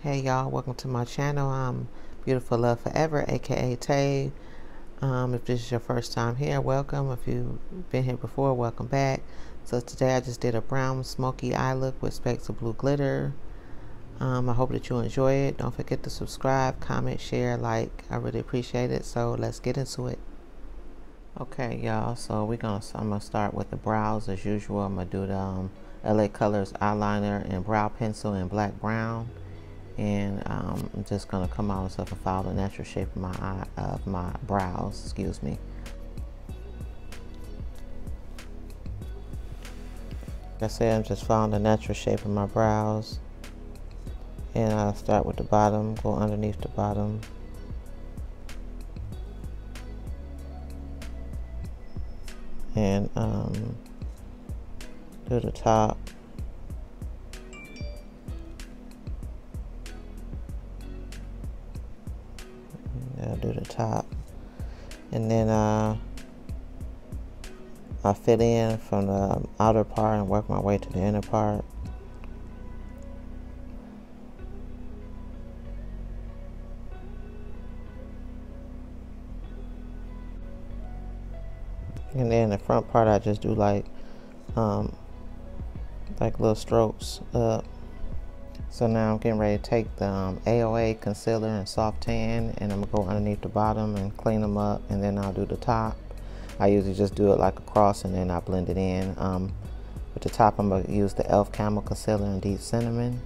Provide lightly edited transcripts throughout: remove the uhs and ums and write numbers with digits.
Hey y'all, welcome to my channel. I'm Beautiful Love Forever, aka Tay. If this is your first time here, welcome. If you've been here before, welcome back. So today I just did a brown smoky eye look with specks of blue glitter. I hope that you enjoy it. Don't forget to subscribe, comment, share, like. I really appreciate it. So let's get into it. Okay, y'all. So I'm gonna start with the brows as usual. I'm gonna do the LA Colors Eyeliner and Brow Pencil in black brown. And I'm just gonna come out and stuff and follow the natural shape of my brows. Excuse me. Like I said, I'm just following the natural shape of my brows, and I'll start with the bottom, go underneath the bottom, and do the top. I'll do the top, and then I'll fit in from the outer part and work my way to the inner part. And then the front part I just do like little strokes up. So now I'm getting ready to take the AOA concealer and soft tan, and I'm gonna go underneath the bottom and clean them up, and then I'll do the top. I usually just do it like a cross, and then I blend it in. With the top, I'm gonna use the e.l.f. Camo concealer in Deep Cinnamon.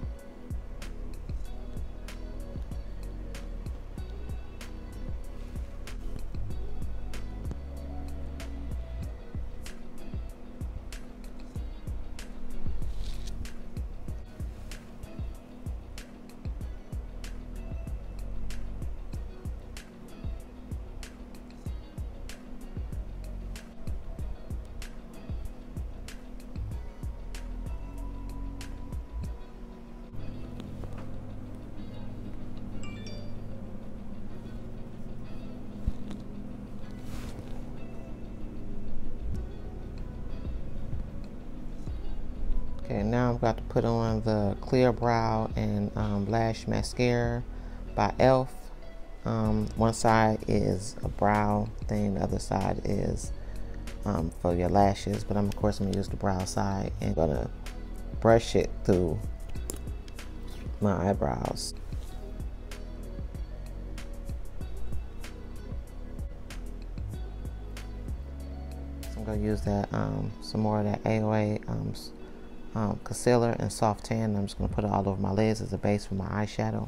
Okay, now I'm about to put on the Clear Brow and Lash Mascara by e.l.f. One side is a brow thing, the other side is for your lashes, but of course I'm going to use the brow side and going to brush it through my eyebrows. So I'm going to use that some more of that AOA concealer and soft tan. I'm just going to put it all over my lids as a base for my eyeshadow.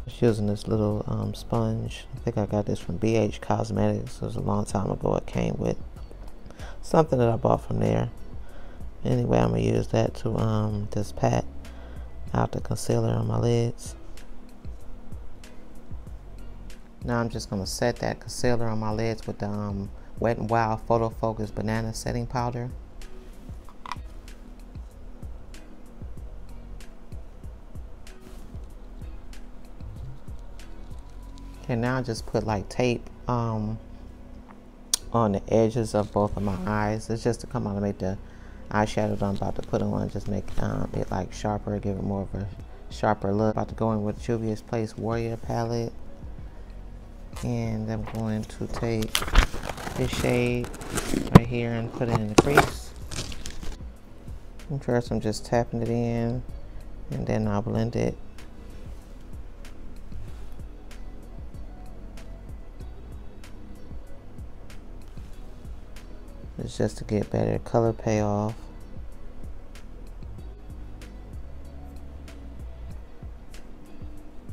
Just using this little sponge. I think I got this from BH Cosmetics. It was a long time ago. It came with something that I bought from there. Anyway, I'm gonna use that to just pat out the concealer on my lids. Now I'm just gonna set that concealer on my lids with the Wet n Wild Photofocus Banana Setting Powder. And now I just put like tape on the edges of both of my eyes. It's just to come out and make the eyeshadow that I'm about to put on, just make it like sharper, give it more of a sharper look. About to go in with Juvias Place Warrior palette, and I'm going to take this shade right here and put it in the crease. And first I'm just tapping it in, and then I'll blend it. It's just to get better color payoff.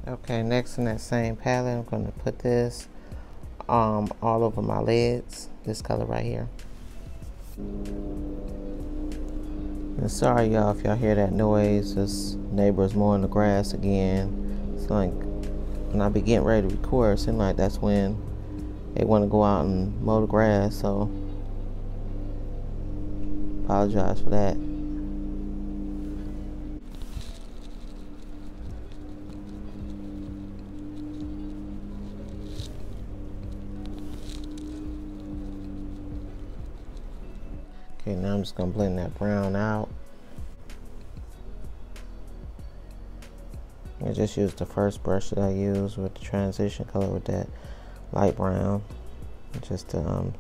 Okay, next in that same palette, I'm going to put this all over my lids. This color right here. And sorry y'all if y'all hear that noise. This neighbor's mowing the grass again. It's like when I be getting ready to record, it seems like that's when they want to go out and mow the grass. So Apologize for that. Okay, now I'm just gonna blend that brown out. I just used the first brush that I used with the transition color with that light brown, just to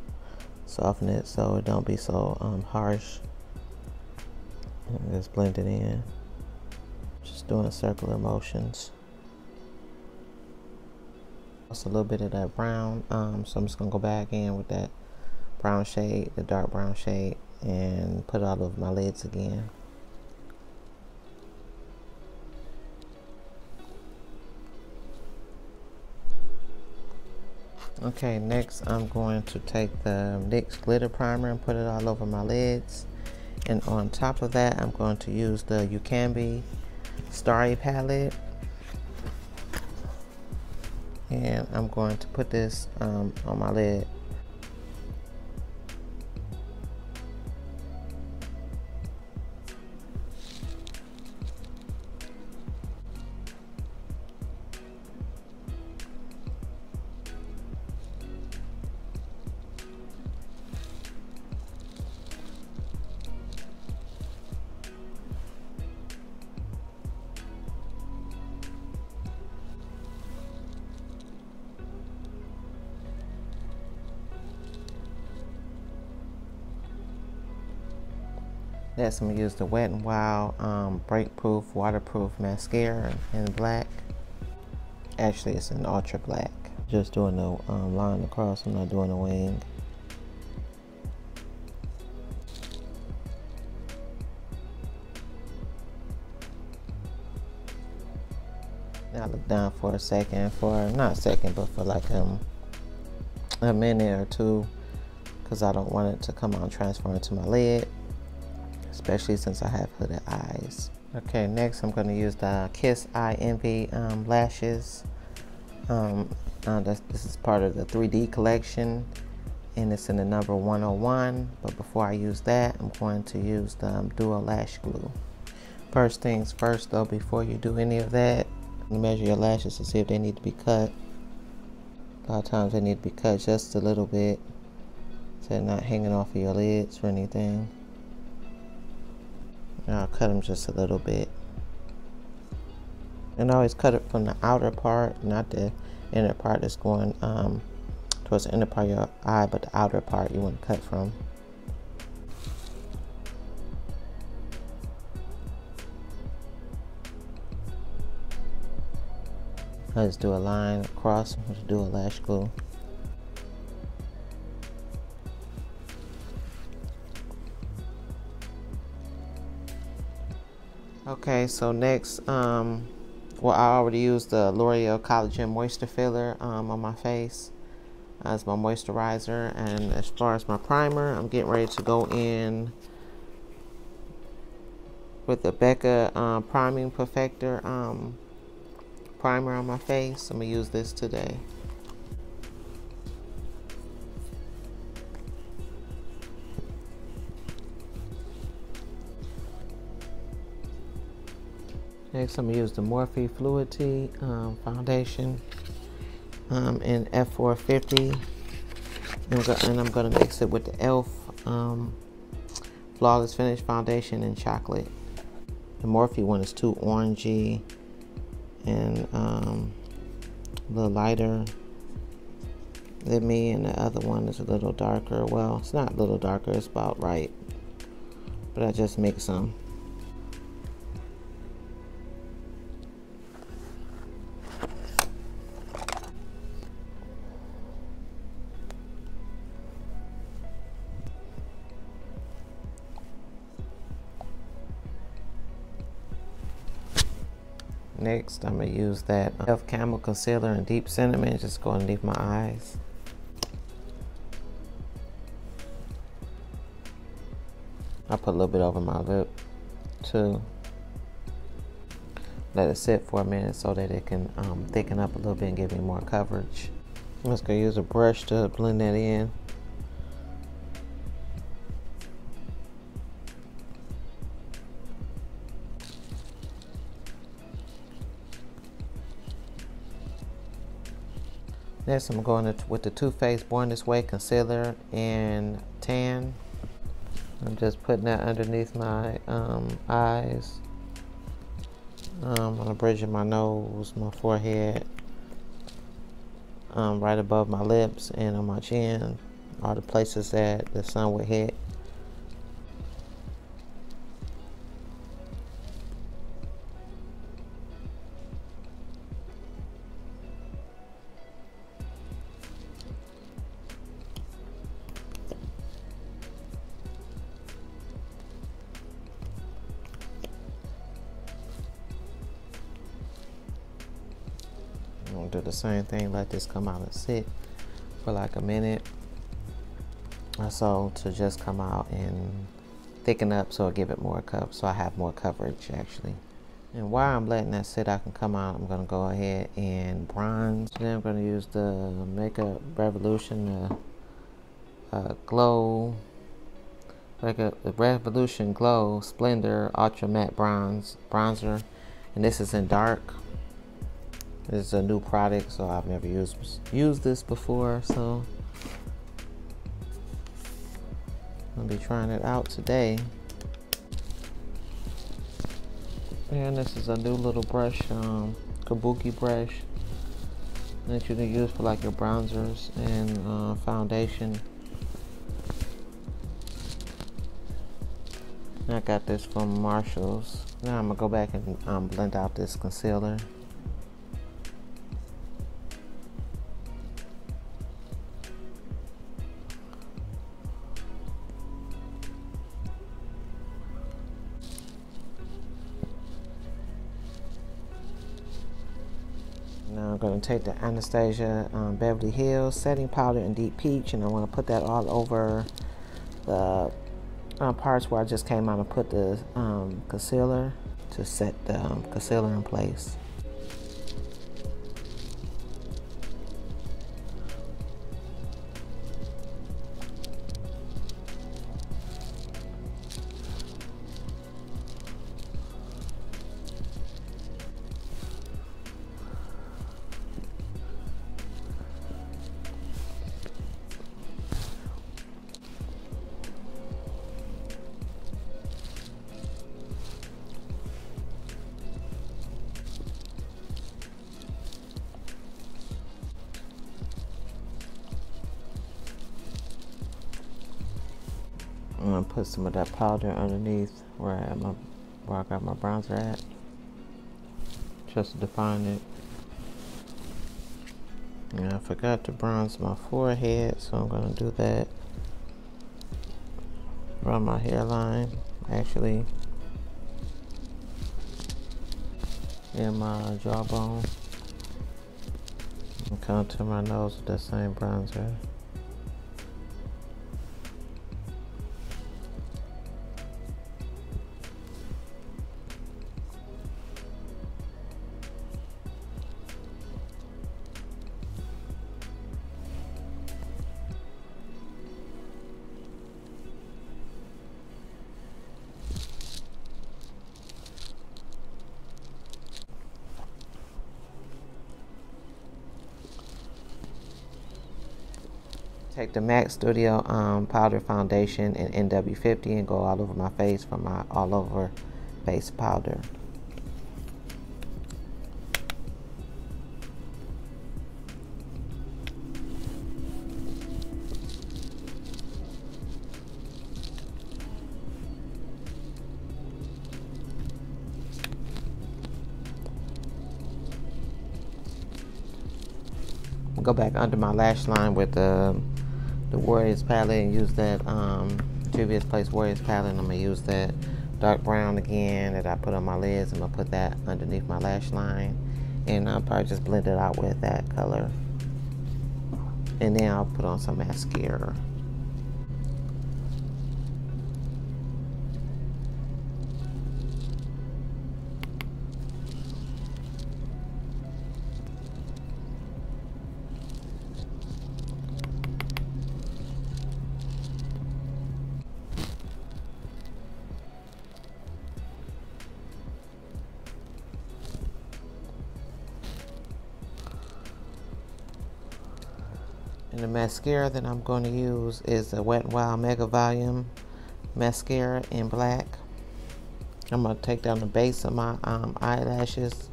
soften it so it don't be so harsh. And just blend it in. Just doing circular motions. Just a little bit of that brown, so I'm just gonna go back in with that brown shade, the dark brown shade, and put it all over my lids again. Okay, next I'm going to take the NYX Glitter Primer and put it all over my lids. And on top of that, I'm going to use the Ucanbe Starry palette. And I'm going to put this on my lid. Next, I'm going to use the Wet n Wild Break-Proof Waterproof Mascara in black. Actually, it's in ultra black. Just doing the line across, I'm not doing a wing. Now I look down for a second, not a second, but for like a minute or two, because I don't want it to come out and transfer into my lid, especially since I have hooded eyes. Okay, next I'm going to use the Kiss Eye Envy lashes. This is part of the 3D collection, and it's in the number 101. But before I use that, I'm going to use the Duo Lash Glue. First things first though, before you do any of that, you measure your lashes to see if they need to be cut. A lot of times they need to be cut just a little bit, so they're not hanging off of your lids or anything. And I'll cut them just a little bit. And I always cut it from the outer part, not the inner part that's going towards the inner part of your eye, but the outer part you want to cut from. I just do a line across with Duo Lash Glue. Okay, so next, well, I already used the L'Oreal Collagen Moisture Filler on my face as my moisturizer. And as far as my primer, I'm getting ready to go in with the Becca Priming Perfector primer on my face. I'm going to use this today. Next, I'm going to use the Morphe Fluidity foundation in F450. And I'm going to mix it with the e.l.f. Flawless Finish Foundation in Chocolate. The Morphe one is too orangey and a little lighter than me, and the other one is a little darker. Well, it's not a little darker, it's about right. But I just mix them. Next, I'm going to use that e.l.f. Camo Concealer in Deep Cinnamon, just go underneath my eyes. I'll put a little bit over my lip too. Let it sit for a minute so that it can thicken up a little bit and give me more coverage. I'm just going to use a brush to blend that in. Next, I'm going with the Too Faced Born This Way concealer in tan. I'm just putting that underneath my eyes, on the bridge of my nose, my forehead, right above my lips, and on my chin, all the places that the sun would hit. I'm gonna do the same thing, let this come out and sit for like a minute or so to just come out and thicken up, so I give it more cover, so I have more coverage actually. And while I'm letting that sit, I can come out, I'm gonna go ahead and bronze. Then I'm gonna use the Makeup Revolution Glow, like the Revolution Glow Splendor Ultra Matte Bronzer, and this is in dark. This is a new product, so I've never used this before, so I'll be trying it out today. And this is a new little brush, kabuki brush that you can use for like your bronzers and foundation. I got this from Marshall's. Now I'm gonna go back and blend out this concealer. Now I'm going to take the Anastasia Beverly Hills setting powder in Deep Peach, and I want to put that all over the parts where I just came out and put the concealer to set the concealer in place. I'm gonna put some of that powder underneath where I got my bronzer at, just to define it. And I forgot to bronze my forehead, so I'm gonna do that around my hairline, actually, and my jawbone. And contour my nose with that same bronzer. Take the MAC Studio powder foundation in NW50 and go all over my face for my all over face powder. Go back under my lash line with the Warriors palette and use that Juvia's Place Warriors palette, and I'm going to use that dark brown again that I put on my lids. I'm going to put that underneath my lash line, and I'll probably just blend it out with that color, and then I'll put on some mascara. And the mascara that I'm going to use is the Wet n Wild Mega Volume Mascara in black. I'm going to take down the base of my eyelashes,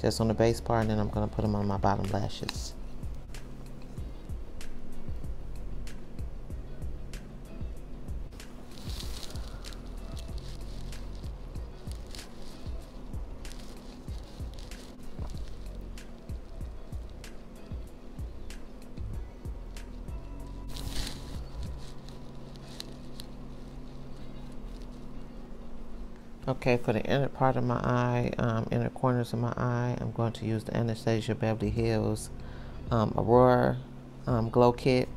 just on the base part, and then I'm going to put them on my bottom lashes. Okay, for the inner part of my eye, inner corners of my eye, I'm going to use the Anastasia Beverly Hills Aurora Glow Kit.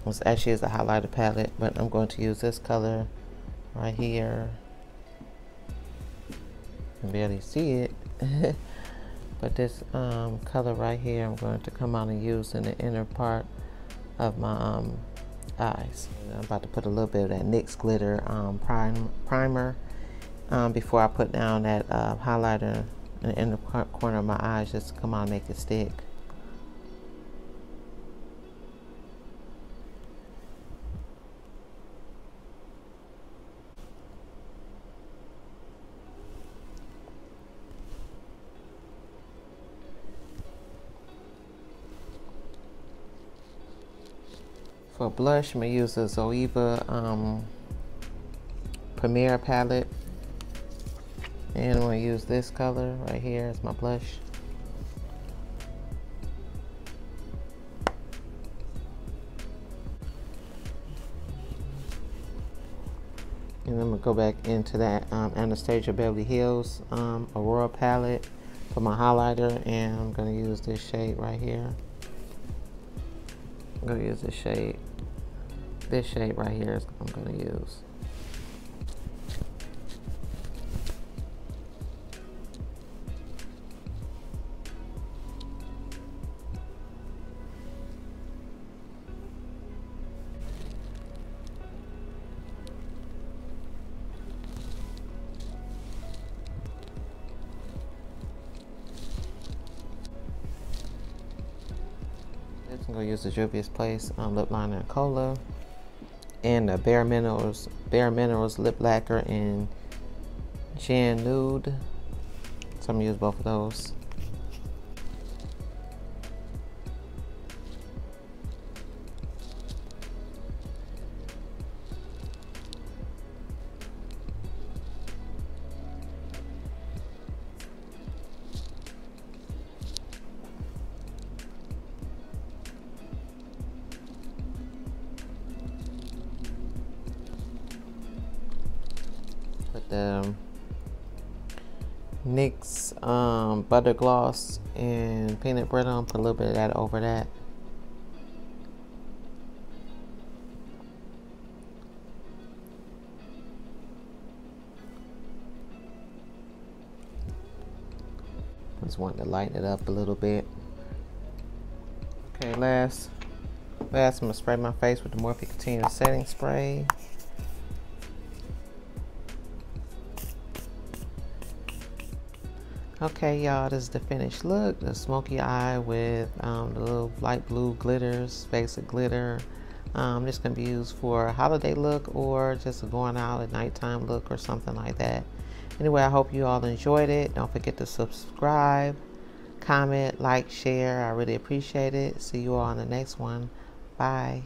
Which actually is a highlighter palette, but I'm going to use this color right here. You can barely see it. But this color right here, I'm going to come out and use in the inner part of my eyes. I'm about to put a little bit of that NYX Glitter Primer before I put down that highlighter in the inner corner of my eyes, just to come out and make it stick. For blush, I'm going to use the Zoeva Premier palette. And I'm going to use this color right here as my blush. And I'm going to go back into that Anastasia Beverly Hills Aurora palette for my highlighter. And I'm going to use this shade right here. I'm going to use this shade. This shade right here is what I'm going to use. I'm going to use the Juvias Place lip liner in Cola, and the Bare Minerals lip lacquer in Gin Nude. So I'm going to use both of those. Put the NYX Butter Gloss and Peanut Butter on, put a little bit of that over that. Just wanting to lighten it up a little bit. Okay, last I'm going to spray my face with the Morphe Continuous Setting Spray. Okay, y'all, this is the finished look. The smoky eye with the little light blue glitters, basic glitter. This can be used for a holiday look or just a going out at nighttime look or something like that. Anyway, I hope you all enjoyed it. Don't forget to subscribe, comment, like, share. I really appreciate it. See you all on the next one. Bye.